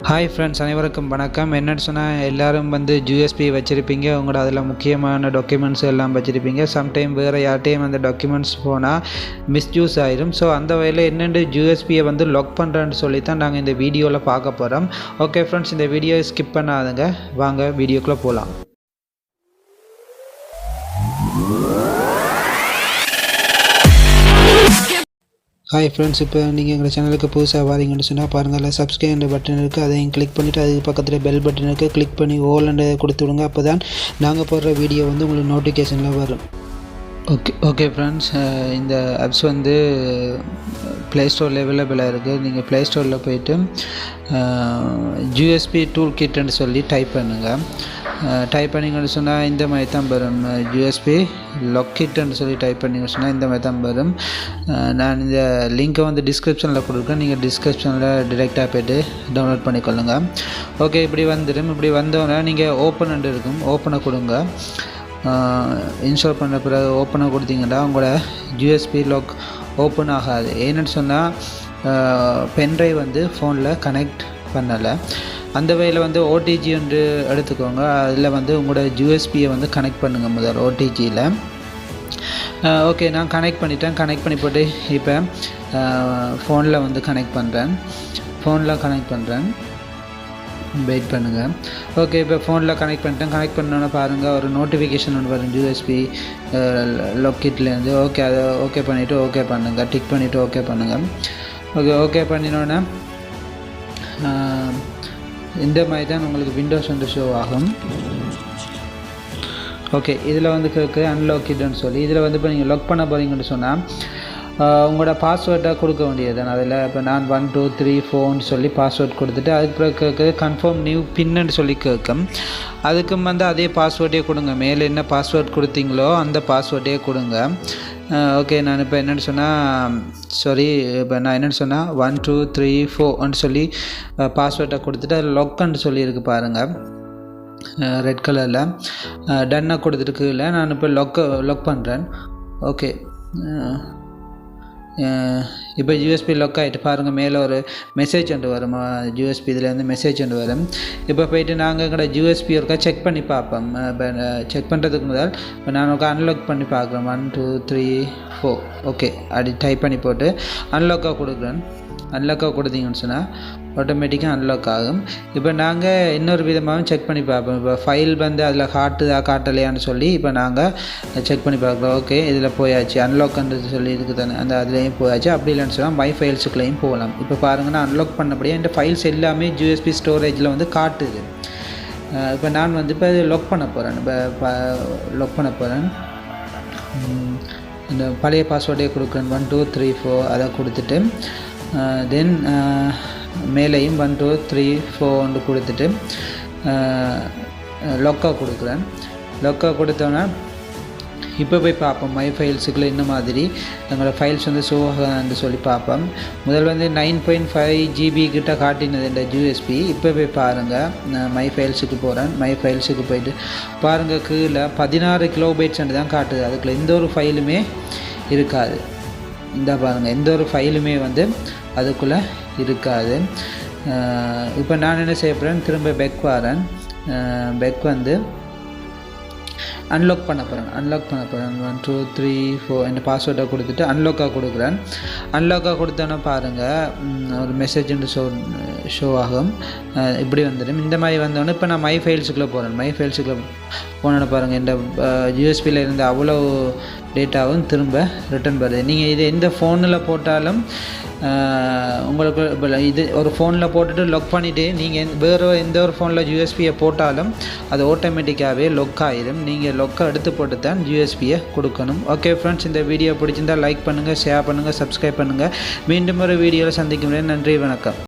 Hi friends, அனைவருக்கும் வணக்கம். என்னென்னு சொன்னால், எல்லோரும் யூஎஸ்பி வச்சுருப்பீங்க. உங்களோட அதில் முக்கியமான டாக்குமெண்ட்ஸ் எல்லாம் வச்சுருப்பீங்க. சம்டைம் வேறு யார்ட்டையும் அந்த டாக்குமெண்ட்ஸ் போனால் மிஸ்யூஸ் ஆயிரும். ஸோ அந்த வகையில் என்னென்று யூஎஸ்பியை லாக் பண்ணுறேன்னு சொல்லி தான் நாங்கள் இந்த வீடியோவில் பார்க்க போகிறோம். ஓகே ஃப்ரெண்ட்ஸ், இந்த வீடியோவை ஸ்கிப் பண்ணாதுங்க. வாங்க வீடியோக்குள்ளே போகலாம். ஹாய் ஃப்ரெண்ட்ஸ், இப்போ நீங்கள் எங்கள் சேனலுக்கு புதுசாக வாரீங்கன்னு சொன்னால் பாருங்கள், சப்ஸ்கிரைப் பட்டன் இருக்குது, அதையும் கிளிக் பண்ணிவிட்டு அதுக்கு பக்கத்தில் பெல் பட்டன் இருக்குது, கிளிக் பண்ணி ஓல்ண்டு கொடுத்து விடுங்க. அப்போ தான் நாங்கள் போடுற வீடியோ உங்களுக்கு நோட்டிஃபிகேஷனில் வரும். ஓகே ஃப்ரெண்ட்ஸ், இந்த ஆப்ஸ் ப்ளே ஸ்டோரில் அவைலபிளாக இருக்குது. நீங்கள் ப்ளே ஸ்டோரில் போய்ட்டு யூஎஸ்பி டூல் கிட்னு சொல்லி டைப் பண்ணுங்கள். டைப் பண்ணிங்கன்னு சொன்னால் இந்த மாதிரி தான் வரும். யூஎஸ்பி லாக் கிட்னு சொல்லி டைப் பண்ணிங்கன்னு சொன்னால் இந்த மாதிரி தான் வரும். நான் இந்த லிங்க்கை டிஸ்கிரிப்ஷனில் கொடுக்குறேன். நீங்கள் டிஸ்கிரிப்ஷனில் டிரெக்டாக போய்ட்டு டவுன்லோட் பண்ணிக்கொள்ளுங்கள். ஓகே, இப்படி வந்துடும். இப்படி வந்தோடனே நீங்கள் ஓப்பன் இருக்கும், ஓப்பனை கொடுங்க. இன்ஸ்டால் பண்ண பிறகு ஓப்பனை கொடுத்தீங்கன்னா உங்களோட யூஎஸ்பி லாக் ஓப்பன் ஆகாது. ஏன்னு சொன்னால் பென்ட்ரைவ் ஃபோனில் கனெக்ட் பண்ணலை. அந்த வகையில் ஓடிஜி ஒன்று எடுத்துக்கோங்க. அதில் உங்களோட யூஎஸ்பியை கனெக்ட் பண்ணுங்கள் முதல் ஓடிஜியில். ஓகே, நான் கனெக்ட் பண்ணிட்டேன். கனெக்ட் பண்ணி போட்டு இப்போ ஃபோனில் கனெக்ட் பண்ணுறேன். வெயிட் பண்ணுங்கள். ஓகே, இப்போ ஃபோனில் கனெக்ட் பண்ணிட்டேன். கனெக்ட் பண்ணோன்னே பாருங்கள், ஒரு நோட்டிஃபிகேஷன் ஒன்று வரும் யூஎஸ்பி லாக் கிட்லேருந்து. ஓகே, அதை ஓகே பண்ணிவிட்டு ஓகே பண்ணுங்கள். டிக் பண்ணிவிட்டு ஓகே பண்ணுங்கள். ஓகே பண்ணினோன்னே இந்த மாதிரி தான் உங்களுக்கு விண்டோஸ் ஷோ ஆகும். ஓகே, இதில் கேட்கு அன்லாக் கிட்னு சொல்லி இதில் இப்போ நீங்கள் லாக் பண்ண போகிறீங்கன்னு சொன்னால் உங்களோட பாஸ்வேர்டை கொடுக்க வேண்டியது. அதில் இப்போ நான் 1 2 3 4 சொல்லி பாஸ்வேர்ட் கொடுத்துட்டு அதுக்கு பிறகு கன்ஃபார்ம் நியூ பின்னு சொல்லி கேட்கும். அதுக்கும் அதே பாஸ்வேர்டே கொடுங்க. மேலே என்ன பாஸ்வேர்ட் கொடுத்தீங்களோ அந்த பாஸ்வேர்டே கொடுங்க. ஓகே, நான் இப்போ என்னென்னு சொன்னால் 1 2 3 4 சொல்லி பாஸ்வேர்டை கொடுத்துட்டு அதில் லாக்ன்னு சொல்லியிருக்கு பாருங்கள், ரெட் கலரில் டன்னை கொடுத்துருக்கு. இல்லை, நான் இப்போ லாக் பண்ணுறேன். ஓகே, இப்போ யூஎஸ்பி லாக் ஆகிட்டு பாருங்கள். மேலே ஒரு மெசேஜ் ஒன்று வரும். யூஎஸ்பி இதுலேருந்து மெசேஜ் ஒன்று வரும். இப்போ போய்ட்டு நாங்கள் எங்களோட யூஎஸ்பி ஒருக்கா செக் பண்ணி பார்ப்போம். இப்போ செக் பண்ணுறதுக்கு முதல் இப்போ நான் ஒரு அன்லாக் பண்ணி பார்க்குறேன். 1 2 3 4 ஓகே, அப்படி டைப் பண்ணி போட்டு அன்லாக்காக கொடுக்குறேன். அன்லாக்காக கொடுத்தீங்கன்னு சொன்னால் ஆட்டோமேட்டிக்காக அன்லாக் ஆகும். இப்போ நாங்கள் இன்னொரு விதமாகவும் செக் பண்ணி பார்ப்போம். இப்போ ஃபைல் அதில் காட்டலையான்னு சொல்லி இப்போ நாங்கள் செக் பண்ணி பார்க்குறோம். ஓகே, இதில் போயாச்சு, அன்லாக்ன்றது சொல்லி இருக்குது தானே, அதுலேயும் போயாச்சு. அப்படி இல்லைன்னு சொன்னால் மை ஃபைல்ஸுக்குள்ளேயும் போகலாம். இப்போ பாருங்கன்னா அன்லாக் பண்ணபடியே இந்த ஃபைல்ஸ் எல்லாமே யூஎஸ்பி ஸ்டோரேஜில் காட்டுது. இப்போ நான் இப்போ லாக் பண்ண போகிறேன். இப்போ லாக் பண்ண போகிறேன். இந்த பழைய பாஸ்வேர்டே கொடுக்குறேன். 1 2 3 4 அதை கொடுத்துட்டு தென் மேலேயும் 1 2 3 4 கொடுத்துட்டு லாக்காக கொடுக்குறேன். லாக்காக கொடுத்தோன்னா இப்போ போய் பார்ப்போம் மை ஃபைல்ஸுக்குள்ளே இந்த மாதிரி எங்களோட ஃபைல்ஸ் ஷோ ஆகுதுன்னு சொல்லி பார்ப்போம். முதல் 9.5 GB கிட்ட காட்டினது இந்த யூஎஸ்பி. இப்போ போய் பாருங்கள், நான் மை ஃபைல்ஸுக்கு போகிறேன். மை ஃபைல்ஸுக்கு போய்ட்டு பாருங்கள், கீழே 16 கிலோபைட்ஸ் தான் காட்டுது. அதுக்குள்ளே எந்த ஒரு ஃபைலுமே இருக்காது. இந்த பாருங்கள், எந்த ஒரு ஃபைலுமே அதுக்குள்ளே இருக்காது. இப்போ நான் என்ன செய்ய போகிறேன், திரும்ப பேக் வரேன். பேக் அன்லாக் பண்ண போகிறேன். 1 2 3 4 என் பாஸ்வேர்டை கொடுத்துட்டு அன்லாக்காக கொடுக்குறேன். அன்லாக்காக கொடுத்தோன்னா பாருங்கள், ஒரு மெசேஜ் ஷோ ஆகும். இப்படி வந்துடும். இந்த மாதிரி வந்தோடனே இப்போ நான் மை ஃபைல்ஸுக்குள்ளே போகிறேன். மை ஃபைல்ஸுக்குள்ளே போனோன்னு பாருங்கள், இந்த யூஎஸ்பியில் இருந்த அவ்வளோ டேட்டாவும் திரும்ப ரிட்டர்ன் வருது. நீங்கள் இது எந்த ஃபோனில் போட்டாலும் உங்களுக்கு இது ஒரு ஃபோனில் போட்டுட்டு லாக் பண்ணிவிட்டு நீங்கள் வேறு எந்த ஒரு ஃபோனில் யூஎஸ்பியை போட்டாலும் அது ஆட்டோமேட்டிக்காகவே லாக் ஆகிடும். நீங்கள் லாக்கை எடுத்து போட்டு தான் யூஎஸ்பியை கொடுக்கணும். ஓகே ஃப்ரெண்ட்ஸ், இந்த வீடியோ பிடிச்சிருந்தால் லைக் பண்ணுங்கள், ஷேர் பண்ணுங்கள், சப்ஸ்கிரைப் பண்ணுங்கள். மீண்டும் ஒரு வீடியோவில் சந்திக்கும். நன்றி, வணக்கம்.